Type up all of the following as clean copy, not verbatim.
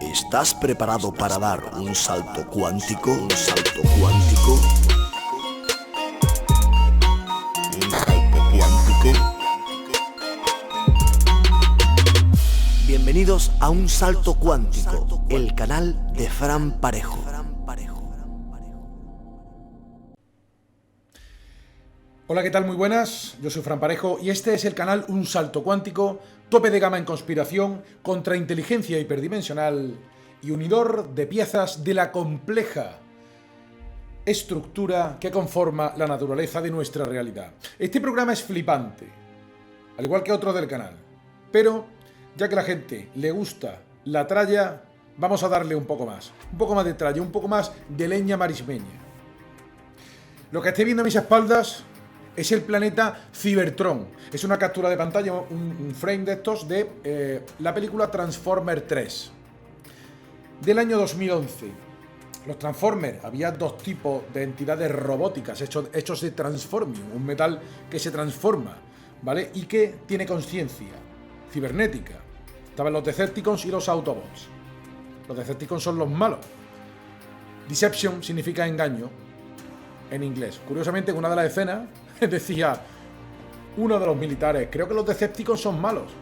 ¿Estás preparado para dar un salto cuántico? Un salto cuántico. Un salto cuántico. Bienvenidos a Un Salto Cuántico, el canal de Fran Parejo. Hola, ¿qué tal? Muy buenas, yo soy Fran Parejo y este es el canal Un Salto Cuántico, tope de gama en conspiración, contrainteligencia hiperdimensional y unidor de piezas de la compleja estructura que conforma la naturaleza de nuestra realidad. Este programa es flipante, al igual que otros del canal, pero ya que a la gente le gusta la tralla, vamos a darle un poco más de tralla, un poco más de leña marismeña. Lo que estáis viendo a mis espaldas es el planeta Cybertron. Es una captura de pantalla, un frame de estos de la película Transformers 3 del año 2011. Los Transformers, había dos tipos de entidades robóticas hechos de transformium, un metal que se transforma, ¿vale? Y que tiene conciencia cibernética. Estaban los Decepticons y los Autobots. Los Decepticons son los malos. Deception significa engaño en inglés. Curiosamente, en una de las escenas decía uno de los militares: creo que los Decepticons son malos,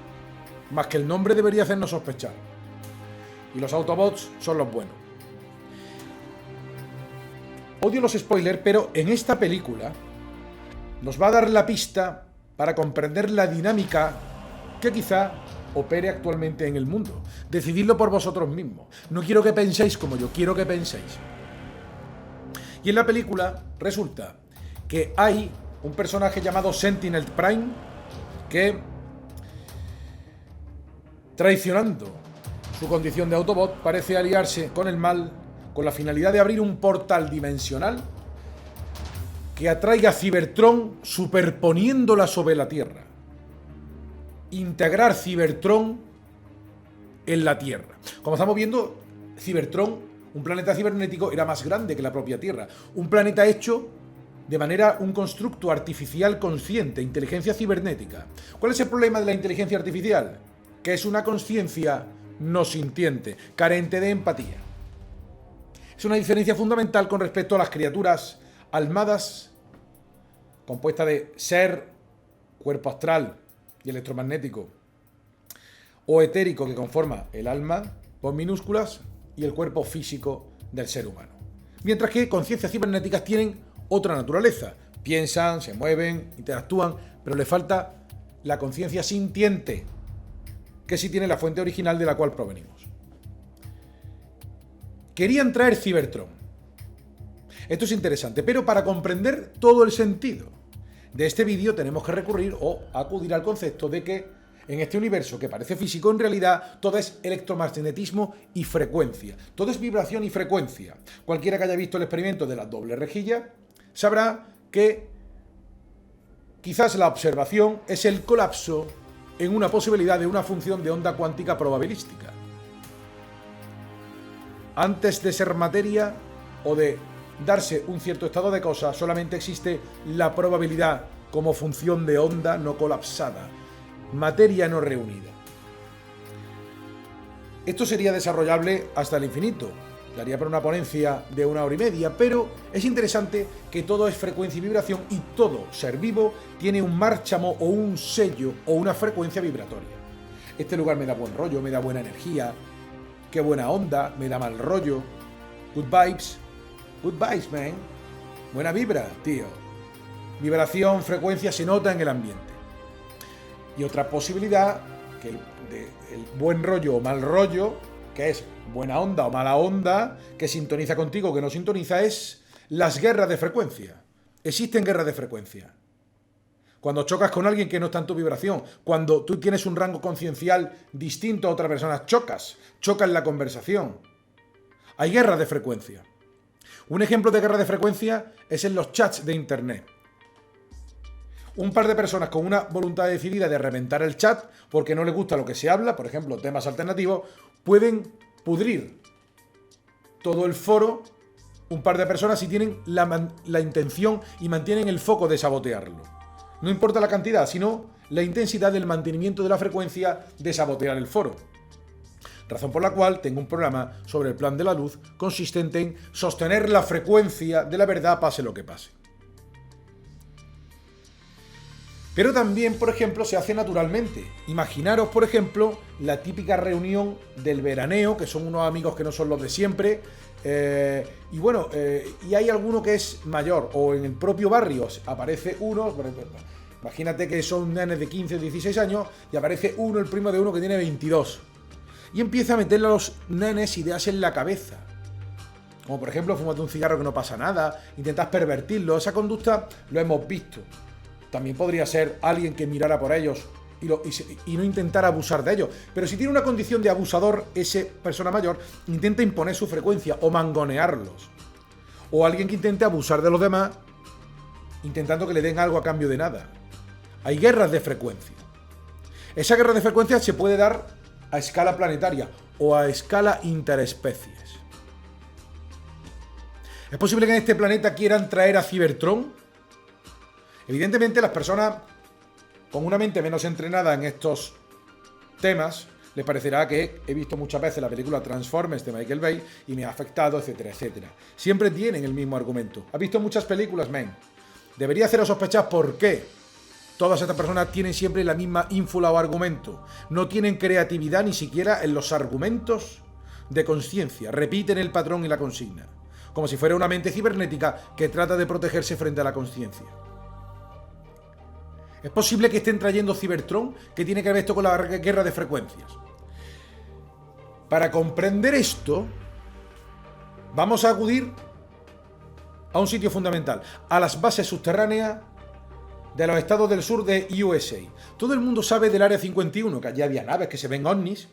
más que el nombre debería hacernos sospechar. Y los Autobots son los buenos. Odio los spoilers, pero en esta película nos va a dar la pista para comprender la dinámica que quizá opere actualmente en el mundo. Decididlo por vosotros mismos. No quiero que penséis como yo, quiero que penséis. Y en la película resulta que hay un personaje llamado Sentinel Prime que, traicionando su condición de Autobot, parece aliarse con el mal con la finalidad de abrir un portal dimensional que atraiga a Cybertron superponiéndola sobre la Tierra. Integrar Cybertron en la Tierra. Como estamos viendo, Cybertron, un planeta cibernético, era más grande que la propia Tierra. Un planeta hecho de manera, un constructo artificial consciente, inteligencia cibernética. ¿Cuál es el problema de la inteligencia artificial? Que es una conciencia no sintiente, carente de empatía. Es una diferencia fundamental con respecto a las criaturas almadas, compuestas de ser, cuerpo astral y electromagnético, o etérico, que conforma el alma, con minúsculas, y el cuerpo físico del ser humano. Mientras que conciencias cibernéticas tienen otra naturaleza. Piensan, se mueven, interactúan, pero le falta la conciencia sintiente, que sí tiene la fuente original de la cual provenimos. Querían traer Cybertron. Esto es interesante, pero para comprender todo el sentido de este vídeo tenemos que recurrir o acudir al concepto de que en este universo que parece físico, en realidad todo es electromagnetismo y frecuencia. Todo es vibración y frecuencia. Cualquiera que haya visto el experimento de la doble rejilla sabrá que quizás la observación es el colapso en una posibilidad de una función de onda cuántica probabilística. Antes de ser materia o de darse un cierto estado de cosas, solamente existe la probabilidad como función de onda no colapsada, materia no reunida. Esto sería desarrollable hasta el infinito. Daría para una ponencia de 1 hora y media, pero es interesante que todo es frecuencia y vibración y todo ser vivo tiene un márchamo o un sello o una frecuencia vibratoria. Este lugar me da buen rollo, me da buena energía, qué buena onda, me da mal rollo, good vibes, man, buena vibra, tío. Vibración, frecuencia se nota en el ambiente. Y otra posibilidad, que el buen rollo o mal rollo, que es buena onda o mala onda, que sintoniza contigo o que no sintoniza, es las guerras de frecuencia. Existen guerras de frecuencia. Cuando chocas con alguien que no está en tu vibración, cuando tú tienes un rango conciencial distinto a otra persona, chocas en la conversación. Hay guerras de frecuencia. Un ejemplo de guerra de frecuencia es en los chats de internet. Un par de personas con una voluntad decidida de reventar el chat porque no les gusta lo que se habla, por ejemplo, temas alternativos, pueden pudrir todo el foro. Un par de personas si tienen la intención y mantienen el foco de sabotearlo. No importa la cantidad, sino la intensidad del mantenimiento de la frecuencia de sabotear el foro. razón por la cual tengo un programa sobre el plan de la luz consistente en sostener la frecuencia de la verdad pase lo que pase. Pero también, por ejemplo, se hace naturalmente. Imaginaros, por ejemplo, la típica reunión del veraneo, que son unos amigos que no son los de siempre, y hay alguno que es mayor, o en el propio barrio aparece uno, imagínate que son nenes de 15 o 16 años, y aparece uno, el primo de uno que tiene 22, y empieza a meterle a los nenes ideas en la cabeza. Como por ejemplo, fúmate un cigarro que no pasa nada, intentas pervertirlo, esa conducta lo hemos visto. También podría ser alguien que mirara por ellos y no intentara abusar de ellos. Pero si tiene una condición de abusador, esa persona mayor intenta imponer su frecuencia o mangonearlos. O alguien que intente abusar de los demás, intentando que le den algo a cambio de nada. Hay guerras de frecuencia. Esa guerra de frecuencia se puede dar a escala planetaria o a escala interespecies. ¿Es posible que en este planeta quieran traer a Cybertron? Evidentemente, las personas con una mente menos entrenada en estos temas les parecerá que he visto muchas veces la película Transformers de Michael Bay y me ha afectado, etcétera, etcétera. Siempre tienen el mismo argumento. ¿Has visto muchas películas, men? Debería haceros sospechar por qué todas estas personas tienen siempre la misma ínfula o argumento. No tienen creatividad ni siquiera en los argumentos de conciencia. Repiten el patrón y la consigna, como si fuera una mente cibernética que trata de protegerse frente a la conciencia. ¿Es posible que estén trayendo Cybertron? ¿Qué tiene que ver esto con la guerra de frecuencias? Para comprender esto, vamos a acudir a un sitio fundamental, a las bases subterráneas de los estados del sur de USA. Todo el mundo sabe del Área 51, que allí había naves, que se ven ovnis,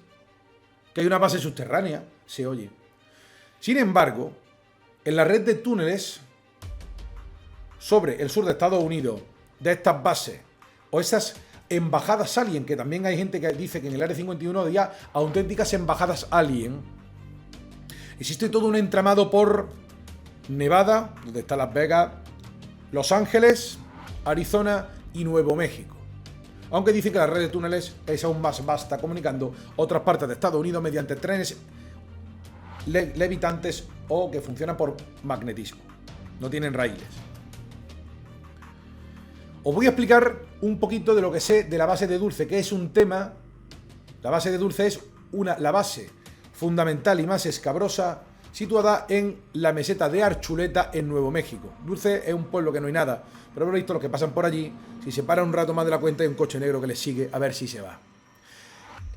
que hay una base subterránea, se oye. Sin embargo, en la red de túneles sobre el sur de Estados Unidos, de estas bases, o esas embajadas alien, que también hay gente que dice que en el Área 51 había auténticas embajadas alien. Existe todo un entramado por Nevada, donde está Las Vegas, Los Ángeles, Arizona y Nuevo México. Aunque dice que la red de túneles es aún más vasta, comunicando otras partes de Estados Unidos mediante trenes levitantes o que funcionan por magnetismo. No tienen raíles. Os voy a explicar un poquito de lo que sé de la base de Dulce, que es un tema. La base de Dulce es la base fundamental y más escabrosa, situada en la meseta de Archuleta, en Nuevo México. Dulce es un pueblo que no hay nada, pero he visto los que pasan por allí. Si se para un rato más de la cuenta, hay un coche negro que les sigue a ver si se va.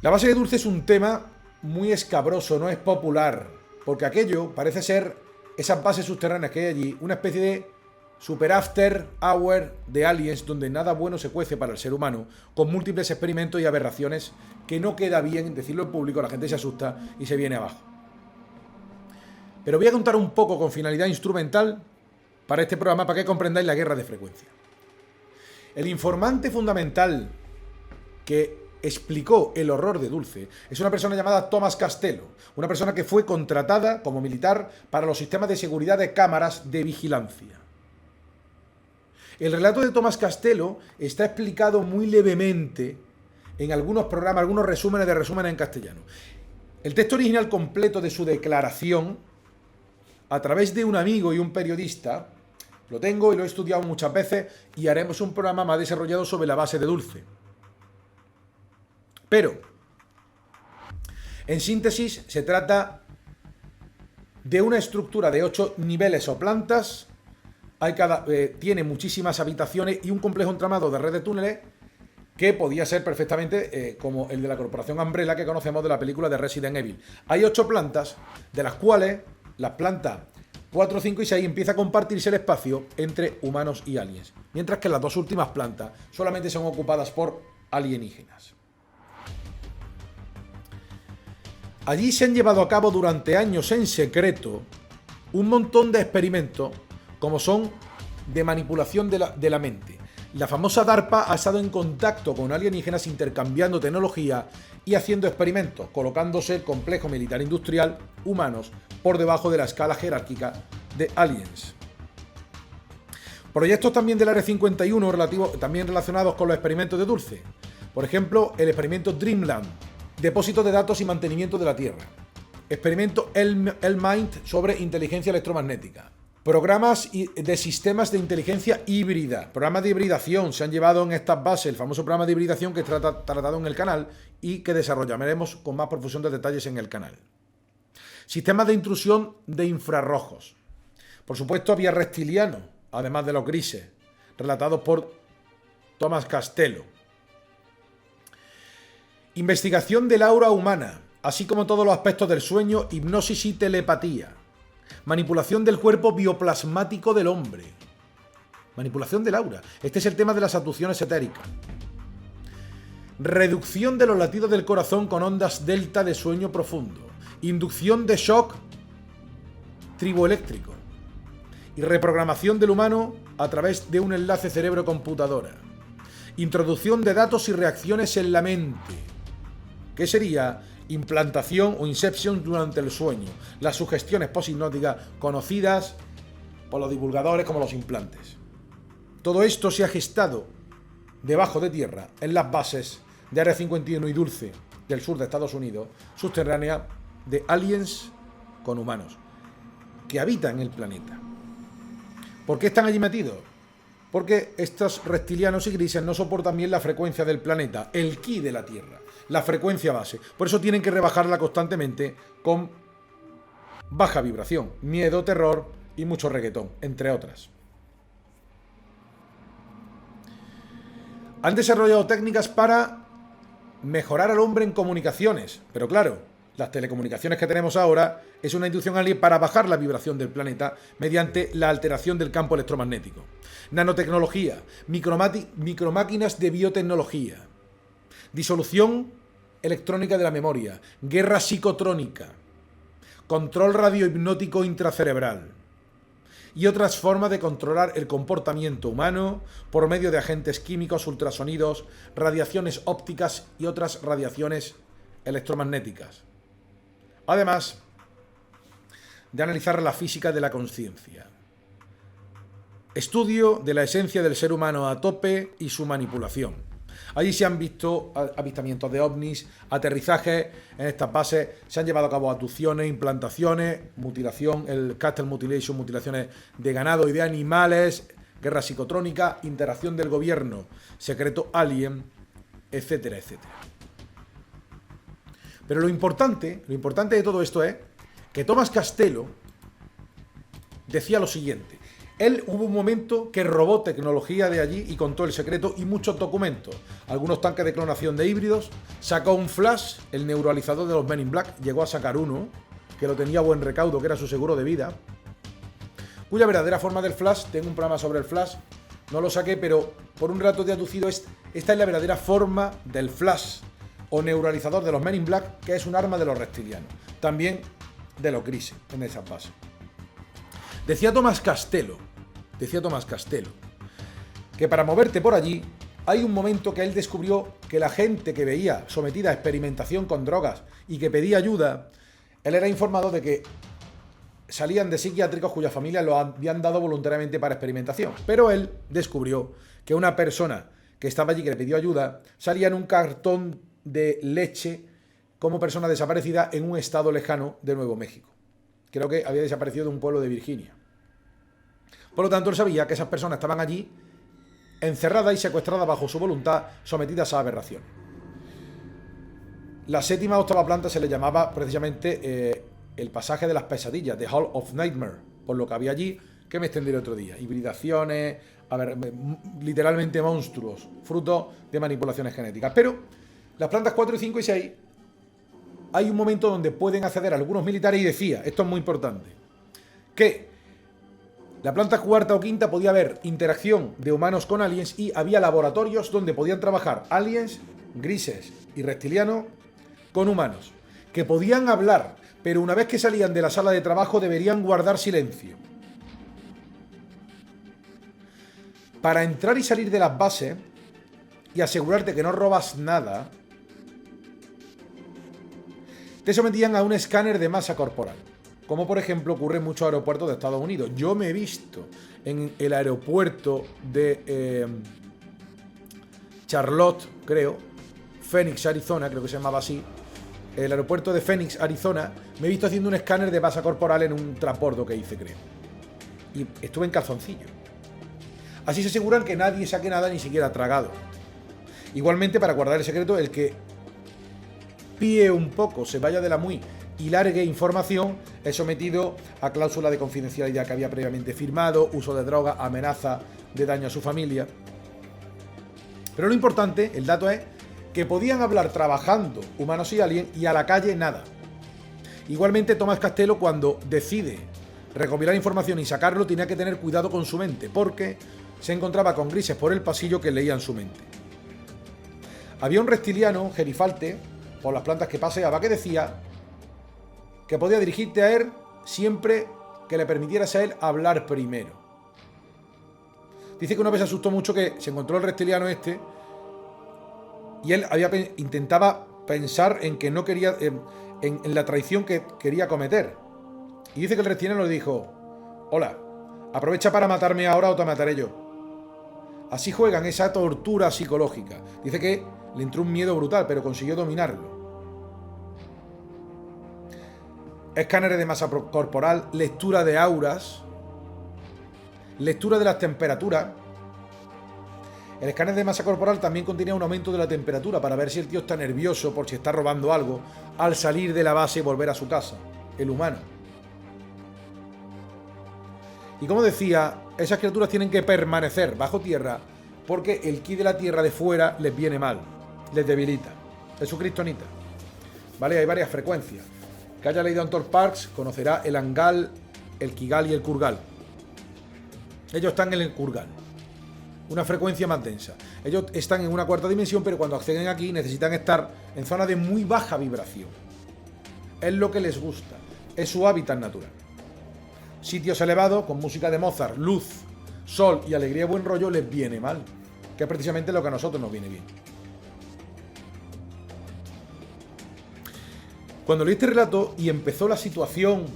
La base de Dulce es un tema muy escabroso, no es popular, porque aquello parece ser esas bases subterráneas que hay allí, una especie de super after hour de aliens donde nada bueno se cuece para el ser humano, con múltiples experimentos y aberraciones que no queda bien decirlo en público, la gente se asusta y se viene abajo. Pero voy a contar un poco con finalidad instrumental para este programa, para que comprendáis la guerra de frecuencia. El informante fundamental que explicó el horror de Dulce es una persona llamada Thomas Castello, una persona que fue contratada como militar para los sistemas de seguridad de cámaras de vigilancia. El relato de Thomas Castello está explicado muy levemente en algunos programas, algunos resúmenes en castellano. El texto original completo de su declaración, a través de un amigo y un periodista, lo tengo y lo he estudiado muchas veces y haremos un programa más desarrollado sobre la base de Dulce. Pero, en síntesis, se trata de una estructura de 8 niveles o plantas. Tiene muchísimas habitaciones y un complejo entramado de red de túneles que podía ser perfectamente como el de la corporación Umbrella que conocemos de la película de Resident Evil. Hay 8 plantas, de las cuales las plantas 4, 5 y 6 empieza a compartirse el espacio entre humanos y aliens, mientras que las 2 últimas plantas solamente son ocupadas por alienígenas. Allí se han llevado a cabo durante años en secreto un montón de experimentos, como son de manipulación de la mente. La famosa DARPA ha estado en contacto con alienígenas intercambiando tecnología y haciendo experimentos, colocándose el complejo militar industrial humanos por debajo de la escala jerárquica de aliens. Proyectos también del Área 51 también relacionados con los experimentos de Dulce. Por ejemplo, el experimento Dreamland, Depósito de datos y mantenimiento de la Tierra. Experimento El-Mind sobre inteligencia electromagnética. Programas de sistemas de inteligencia híbrida. Programas de hibridación se han llevado en estas bases. El famoso programa de hibridación que está tratado en el canal y que desarrollaremos con más profusión de detalles en el canal. Sistemas de intrusión de infrarrojos. Por supuesto, había reptilianos, además de los grises, relatados por Thomas Castello. Investigación del aura humana, así como todos los aspectos del sueño, hipnosis y telepatía. Manipulación del cuerpo bioplasmático del hombre. Manipulación del aura. Este es el tema de las abducciones etéricas. Reducción de los latidos del corazón con ondas delta de sueño profundo. Inducción de shock triboeléctrico. Y reprogramación del humano a través de un enlace cerebro-computadora. Introducción de datos y reacciones en la mente. ¿Qué sería? Implantación o inception durante el sueño. Las sugestiones poshipnóticas conocidas por los divulgadores como los implantes. Todo esto se ha gestado debajo de tierra en las bases de Área 51 y Dulce del sur de Estados Unidos, subterránea de aliens con humanos que habitan el planeta. ¿Por qué están allí metidos? Porque estos reptilianos y grises no soportan bien la frecuencia del planeta, el ki de la Tierra, la frecuencia base. Por eso tienen que rebajarla constantemente con baja vibración, miedo, terror y mucho reggaetón, entre otras. Han desarrollado técnicas para mejorar al hombre en comunicaciones, pero claro, las telecomunicaciones que tenemos ahora es una inducción alien para bajar la vibración del planeta mediante la alteración del campo electromagnético. Nanotecnología, micromáquinas de biotecnología, disolución electrónica de la memoria, guerra psicotrónica, control radiohipnótico intracerebral y otras formas de controlar el comportamiento humano por medio de agentes químicos, ultrasonidos, radiaciones ópticas y otras radiaciones electromagnéticas. Además de analizar la física de la conciencia. Estudio de la esencia del ser humano a tope y su manipulación. Allí se han visto avistamientos de ovnis, aterrizajes en estas bases, se han llevado a cabo abducciones, implantaciones, mutilación, el cattle mutilation, mutilaciones de ganado y de animales, guerra psicotrónica, interacción del gobierno secreto alien, etcétera, etcétera. Pero lo importante de todo esto es que Thomas Castello decía lo siguiente. Él hubo un momento que robó tecnología de allí y contó el secreto y muchos documentos. Algunos tanques de clonación de híbridos. Sacó un flash, el neuralizador de los Men in Black. Llegó a sacar uno, que lo tenía a buen recaudo, que era su seguro de vida. Cuya verdadera forma del flash, tengo un programa sobre el flash. No lo saqué, pero por un rato de aducido, esta es la verdadera forma del flash o neuralizador de los Men in Black, que es un arma de los reptilianos. También de los grises en esas bases. Decía Thomas Castello que para moverte por allí hay un momento que él descubrió que la gente que veía sometida a experimentación con drogas y que pedía ayuda, él era informado de que salían de psiquiátricos cuyas familias lo habían dado voluntariamente para experimentación. Pero él descubrió que una persona que estaba allí que le pidió ayuda salía en un cartón de leche como persona desaparecida en un estado lejano de Nuevo México. Creo que había desaparecido de un pueblo de Virginia. Por lo tanto, él sabía que esas personas estaban allí encerradas y secuestradas bajo su voluntad, sometidas a aberraciones. La séptima o octava planta se le llamaba precisamente el pasaje de las pesadillas, The Hall of Nightmare, por lo que había allí, que me extenderé otro día. Hibridaciones, literalmente monstruos, fruto de manipulaciones genéticas. Pero las plantas 4, 5 y 6, hay un momento donde pueden acceder algunos militares y decía, esto es muy importante, que la planta cuarta o quinta podía haber interacción de humanos con aliens y había laboratorios donde podían trabajar aliens, grises y reptilianos con humanos, que podían hablar, pero una vez que salían de la sala de trabajo deberían guardar silencio. Para entrar y salir de las bases y asegurarte que no robas nada, te sometían a un escáner de masa corporal. Como por ejemplo ocurre en muchos aeropuertos de Estados Unidos. Yo me he visto en el aeropuerto de Charlotte, creo, Phoenix, Arizona, creo que se llamaba así, el aeropuerto de Phoenix, Arizona, me he visto haciendo un escáner de masa corporal en un transbordo que hice, creo. Y estuve en calzoncillo. Así se aseguran que nadie saque nada, ni siquiera tragado. Igualmente, para guardar el secreto, el que píe un poco, se vaya de la muy y largue información, es sometido a cláusula de confidencialidad que había previamente firmado, uso de droga, amenaza de daño a su familia. Pero lo importante, el dato es que podían hablar trabajando humanos y aliens y a la calle nada. Igualmente, Tomás Castelo, cuando decide recopilar información y sacarlo, tenía que tener cuidado con su mente, porque se encontraba con grises por el pasillo que leían su mente. Había un reptiliano, Gerifalte, por las plantas que paseaba, que decía que podía dirigirte a él siempre que le permitieras a él hablar primero. Dice que una vez se asustó mucho, que se encontró el reptiliano este y él intentaba pensar en que no quería, en la traición que quería cometer. Y dice que el reptiliano le dijo: hola, aprovecha para matarme ahora o te mataré yo. Así juegan esa tortura psicológica. Dice que le entró un miedo brutal, pero consiguió dominarlo. Escáneres de masa corporal, lectura de auras, lectura de las temperaturas. El escáner de masa corporal también contenía un aumento de la temperatura para ver si el tío está nervioso por si está robando algo al salir de la base y volver a su casa, el humano. Y como decía, esas criaturas tienen que permanecer bajo tierra porque el ki de la tierra de fuera les viene mal, les debilita. Es su kriptonita. ¿Vale? Hay varias frecuencias. Que haya leído Anton Parks conocerá el Angal, el Kigal y el Kurgal. Ellos están en el Kurgal, una frecuencia más densa. Ellos están en una cuarta dimensión, pero cuando acceden aquí necesitan estar en zona de muy baja vibración. Es lo que les gusta, es su hábitat natural. Sitios elevados, con música de Mozart, luz, sol y alegría y buen rollo, les viene mal, que es precisamente lo que a nosotros nos viene bien. Cuando leí este relato y empezó la situación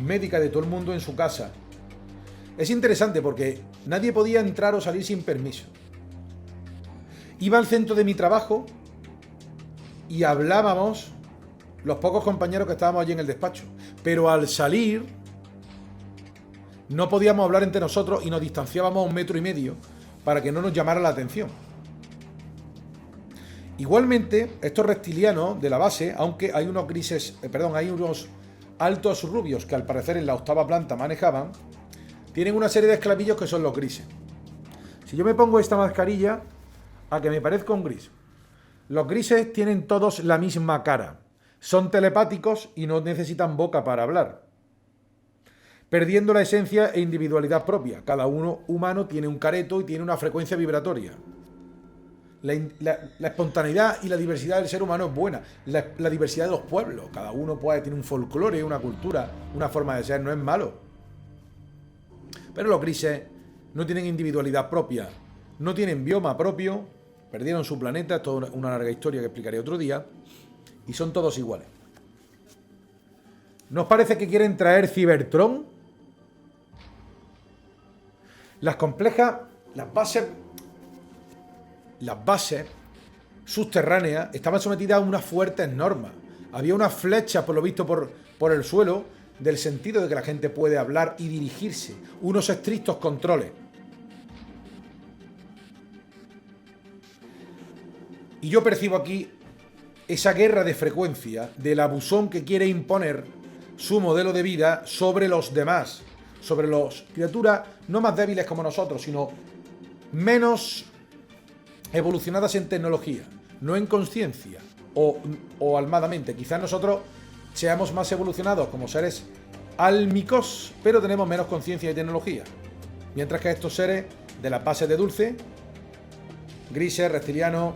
médica de todo el mundo en su casa, es interesante porque nadie podía entrar o salir sin permiso. Iba al centro de mi trabajo y hablábamos los pocos compañeros que estábamos allí en el despacho, pero al salir no podíamos hablar entre nosotros y nos distanciábamos 1,5 metros para que no nos llamara la atención. Igualmente, estos reptilianos de la base, aunque hay unos grises, hay unos altos rubios que al parecer en la 8ª planta manejaban, tienen una serie de esclavillos que son los grises. Si yo me pongo esta mascarilla, a que me parezca un gris. Los grises tienen todos la misma cara, son telepáticos y no necesitan boca para hablar, perdiendo la esencia e individualidad propia. Cada uno humano tiene un careto y tiene una frecuencia vibratoria. La espontaneidad y la diversidad del ser humano es buena. La diversidad de los pueblos. Cada uno tiene un folclore, una cultura, una forma de ser. No es malo. Pero los grises no tienen individualidad propia. No tienen bioma propio. Perdieron su planeta. Es toda una larga historia que explicaré otro día. Y son todos iguales. ¿No os parece que quieren traer Cybertron? Las complejas, las bases subterráneas estaban sometidas a unas fuertes normas. Había unas flechas, por lo visto, por el suelo, del sentido de que la gente puede hablar y dirigirse. Unos estrictos controles. Y yo percibo aquí esa guerra de frecuencia del abusón que quiere imponer su modelo de vida sobre los demás, sobre las criaturas no más débiles como nosotros, sino menos evolucionadas en tecnología, no en conciencia o almadamente. Quizás nosotros seamos más evolucionados como seres álmicos, pero tenemos menos conciencia y tecnología. Mientras que estos seres de las bases de dulce, grises, reptilianos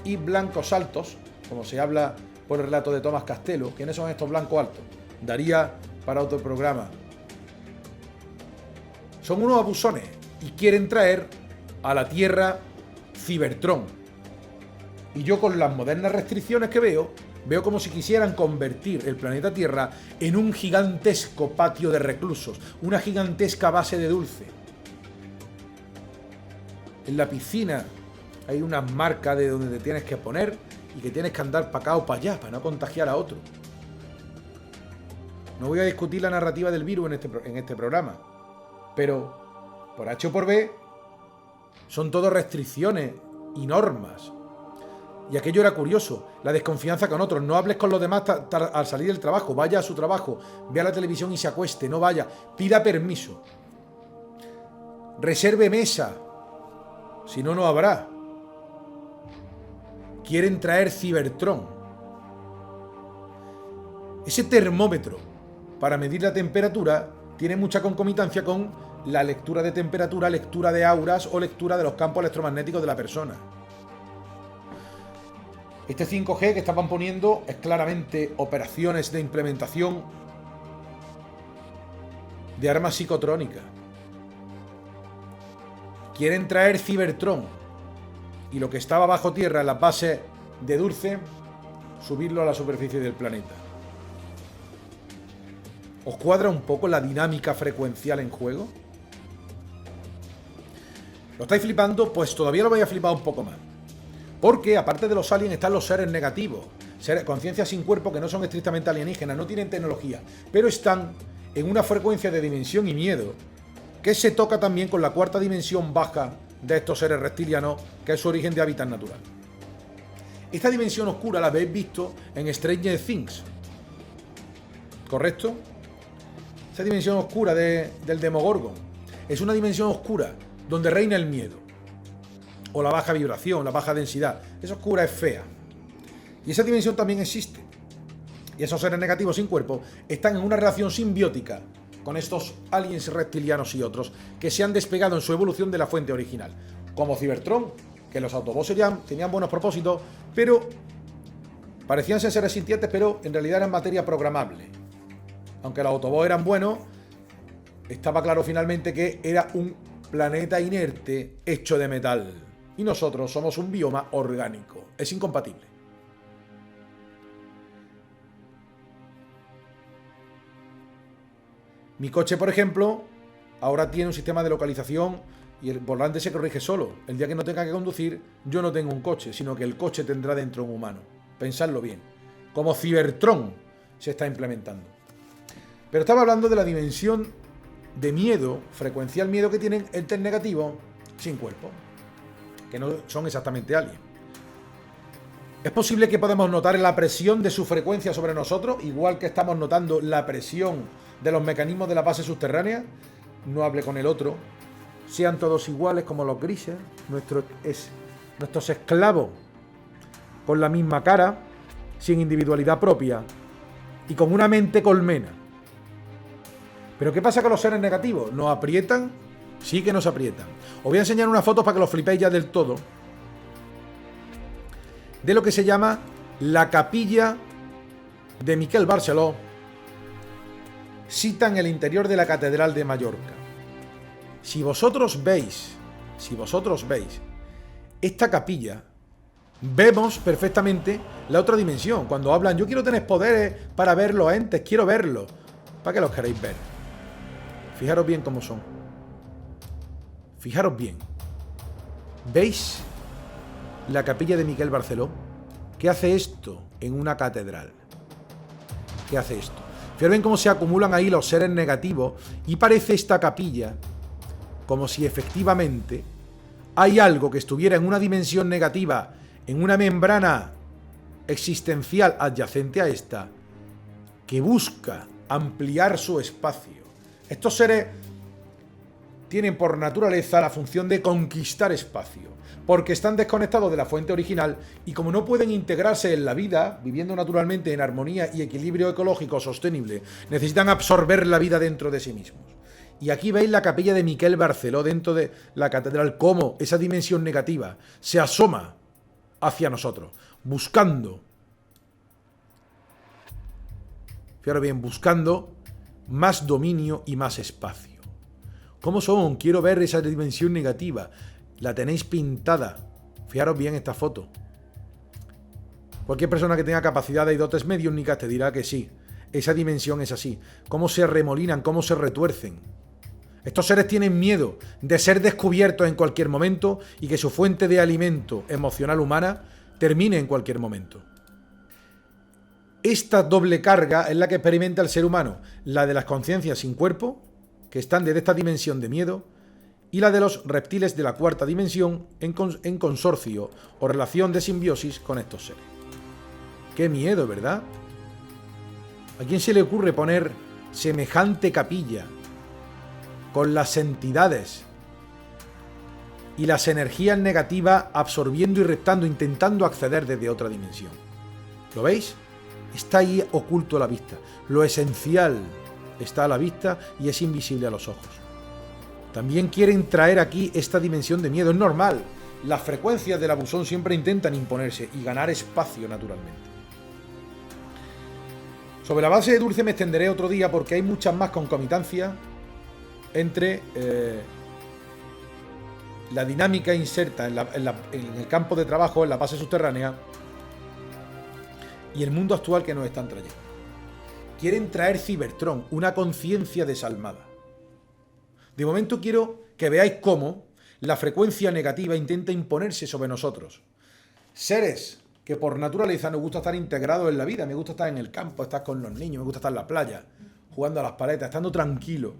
y blancos altos, como se habla por el relato de Tomás Castelo, ¿quiénes son estos blancos altos? Daría para otro programa. Son unos abusones y quieren traer a la Tierra Cybertron. Y yo, con las modernas restricciones que veo como si quisieran convertir el planeta Tierra en un gigantesco patio de reclusos, una gigantesca base de dulce. En la piscina hay una marca de donde te tienes que poner y que tienes que andar para acá o para allá para no contagiar a otro. No voy a discutir la narrativa del virus en este programa, pero por H o por B son todo restricciones y normas. Y aquello era curioso, la desconfianza con otros. No hables con los demás al salir del trabajo, vaya a su trabajo, vea la televisión y se acueste, no vaya, pida permiso. Reserve mesa, si no, no habrá. Quieren traer Cybertron. Ese termómetro para medir la temperatura tiene mucha concomidancia con la lectura de temperatura, lectura de auras o lectura de los campos electromagnéticos de la persona. Este 5G que estaban poniendo es claramente operaciones de implementación de armas psicotrónicas. Quieren traer Cybertron y lo que estaba bajo tierra en las bases de Dulce, subirlo a la superficie del planeta. ¿Os cuadra un poco la dinámica frecuencial en juego? ¿Lo estáis flipando? Pues todavía lo vais a flipar un poco más. Porque aparte de los aliens están los seres negativos, conciencias sin cuerpo que no son estrictamente alienígenas, no tienen tecnología, pero están en una frecuencia de dimensión y miedo que se toca también con la cuarta dimensión baja de estos seres reptilianos, que es su origen de hábitat natural. Esta dimensión oscura la habéis visto en Stranger Things, ¿correcto? Esa dimensión oscura del Demogorgon es una dimensión oscura donde reina el miedo, o la baja vibración, la baja densidad. Es oscura, es fea. Y esa dimensión también existe. Y esos seres negativos sin cuerpo están en una relación simbiótica con estos aliens reptilianos y otros que se han despegado en su evolución de la fuente original. Como Cybertron, que los Autobots tenían buenos propósitos, pero parecían ser seres sintientes, pero en realidad eran materia programable. Aunque los Autobots eran buenos, estaba claro finalmente que era un planeta inerte hecho de metal. Y nosotros somos un bioma orgánico. Es incompatible. Mi coche, por ejemplo, ahora tiene un sistema de localización y el volante se corrige solo. El día que no tenga que conducir, yo no tengo un coche, sino que el coche tendrá dentro un humano. Pensadlo bien. Como Cybertron se está implementando. Pero estaba hablando de la dimensión de miedo, frecuencial miedo que tienen entes negativos sin cuerpo, que no son exactamente aliens. ¿Es posible que podamos notar la presión de su frecuencia sobre nosotros, igual que estamos notando la presión de los mecanismos de la base subterránea? No hable con el otro. Sean todos iguales como los grises, nuestros esclavos con la misma cara, sin individualidad propia y con una mente colmena. ¿Pero qué pasa con los seres negativos? ¿Nos aprietan? Sí que nos aprietan. Os voy a enseñar unas fotos para que los flipéis ya del todo, de lo que se llama la capilla de Miquel Barceló, cita en el interior de la Catedral de Mallorca. Si vosotros veis esta capilla, vemos perfectamente la otra dimensión. Cuando hablan, yo quiero tener poderes para ver los entes, quiero verlos. ¿Para qué los queréis ver? Fijaros bien cómo son. Fijaros bien. ¿Veis la capilla de Miquel Barceló? ¿Qué hace esto en una catedral? ¿Qué hace esto? Fijaros bien cómo se acumulan ahí los seres negativos y parece esta capilla como si efectivamente hay algo que estuviera en una dimensión negativa, en una membrana existencial adyacente a esta, que busca ampliar su espacio. Estos seres tienen por naturaleza la función de conquistar espacio, porque están desconectados de la fuente original y como no pueden integrarse en la vida, viviendo naturalmente en armonía y equilibrio ecológico sostenible, necesitan absorber la vida dentro de sí mismos. Y aquí veis la capilla de Miquel Barceló dentro de la catedral, cómo esa dimensión negativa se asoma hacia nosotros, buscando, fijaros bien, buscando más dominio y más espacio. ¿Cómo son? Quiero ver esa dimensión negativa. La tenéis pintada. Fijaros bien esta foto. Cualquier persona que tenga capacidades y dotes mediúnicas te dirá que sí. Esa dimensión es así. Cómo se remolinan, cómo se retuercen. Estos seres tienen miedo de ser descubiertos en cualquier momento y que su fuente de alimento emocional humana termine en cualquier momento. Esta doble carga es la que experimenta el ser humano, la de las conciencias sin cuerpo, que están desde esta dimensión de miedo, y la de los reptiles de la cuarta dimensión en consorcio o relación de simbiosis con estos seres. ¡Qué miedo!, ¿verdad? ¿A quién se le ocurre poner semejante capilla con las entidades y las energías negativas absorbiendo y reptando, intentando acceder desde otra dimensión? ¿Lo veis? Está ahí oculto a la vista. Lo esencial está a la vista y es invisible a los ojos. También quieren traer aquí esta dimensión de miedo. Es normal. Las frecuencias del abusón siempre intentan imponerse y ganar espacio naturalmente. Sobre la base de Dulce me extenderé otro día porque hay muchas más concomitancias entre la dinámica inserta en el campo de trabajo, en la base subterránea, y el mundo actual que nos están trayendo. Quieren traer Cybertron, una conciencia desalmada. De momento quiero que veáis cómo la frecuencia negativa intenta imponerse sobre nosotros. Seres que por naturaleza nos gusta estar integrados en la vida. Me gusta estar en el campo, estar con los niños, me gusta estar en la playa, jugando a las paletas, estando tranquilo,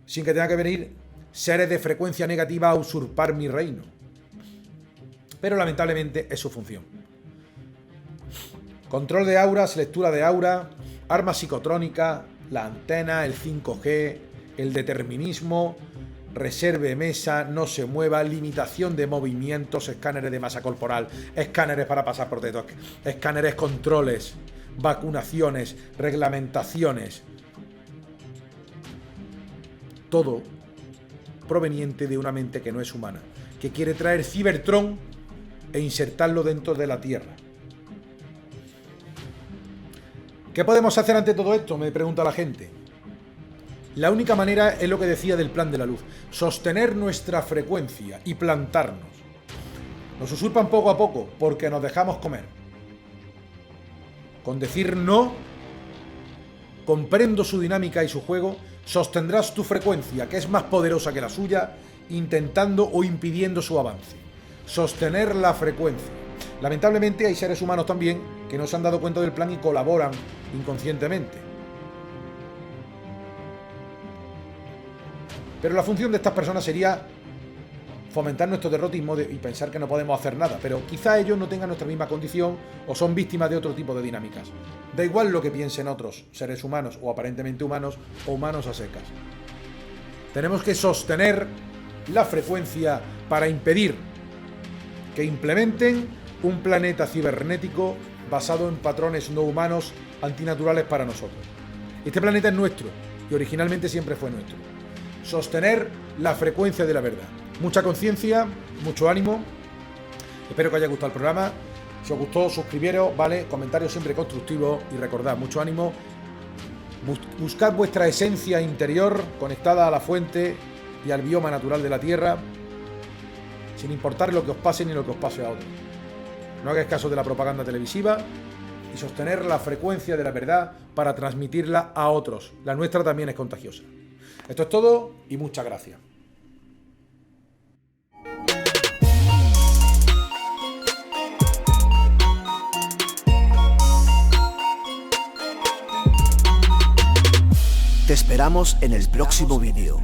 sin que tenga que venir seres de frecuencia negativa a usurpar mi reino. Pero lamentablemente es su función. Control de auras, lectura de aura, armas psicotrónicas, la antena, el 5G, el determinismo, reserve mesa, no se mueva, limitación de movimientos, escáneres de masa corporal, escáneres para pasar por detrás, escáneres, controles, vacunaciones, reglamentaciones. Todo proveniente de una mente que no es humana, que quiere traer Cybertron e insertarlo dentro de la Tierra. ¿Qué podemos hacer ante todo esto?, me pregunta la gente. La única manera es lo que decía del plan de la luz: sostener nuestra frecuencia y plantarnos. Nos usurpan poco a poco porque nos dejamos comer. Con decir no, comprendo su dinámica y su juego, sostendrás tu frecuencia, que es más poderosa que la suya, intentando o impidiendo su avance. Sostener la frecuencia. Lamentablemente hay seres humanos también que no se han dado cuenta del plan y colaboran inconscientemente. Pero la función de estas personas sería fomentar nuestro derrotismo y pensar que no podemos hacer nada. Pero quizá ellos no tengan nuestra misma condición o son víctimas de otro tipo de dinámicas. Da igual lo que piensen otros seres humanos o aparentemente humanos o humanos a secas. Tenemos que sostener la frecuencia para impedir que implementen un planeta cibernético basado en patrones no humanos antinaturales para nosotros. Este planeta es nuestro y originalmente siempre fue nuestro. Sostener la frecuencia de la verdad. Mucha conciencia, mucho ánimo. Espero que os haya gustado el programa. Si os gustó, suscribiros, ¿vale? Comentarios siempre constructivos y recordad, mucho ánimo. Buscad vuestra esencia interior conectada a la fuente y al bioma natural de la Tierra, sin importar lo que os pase ni lo que os pase a otros. No hagáis caso de la propaganda televisiva y sostener la frecuencia de la verdad para transmitirla a otros. La nuestra también es contagiosa. Esto es todo y muchas gracias. Te esperamos en el próximo vídeo.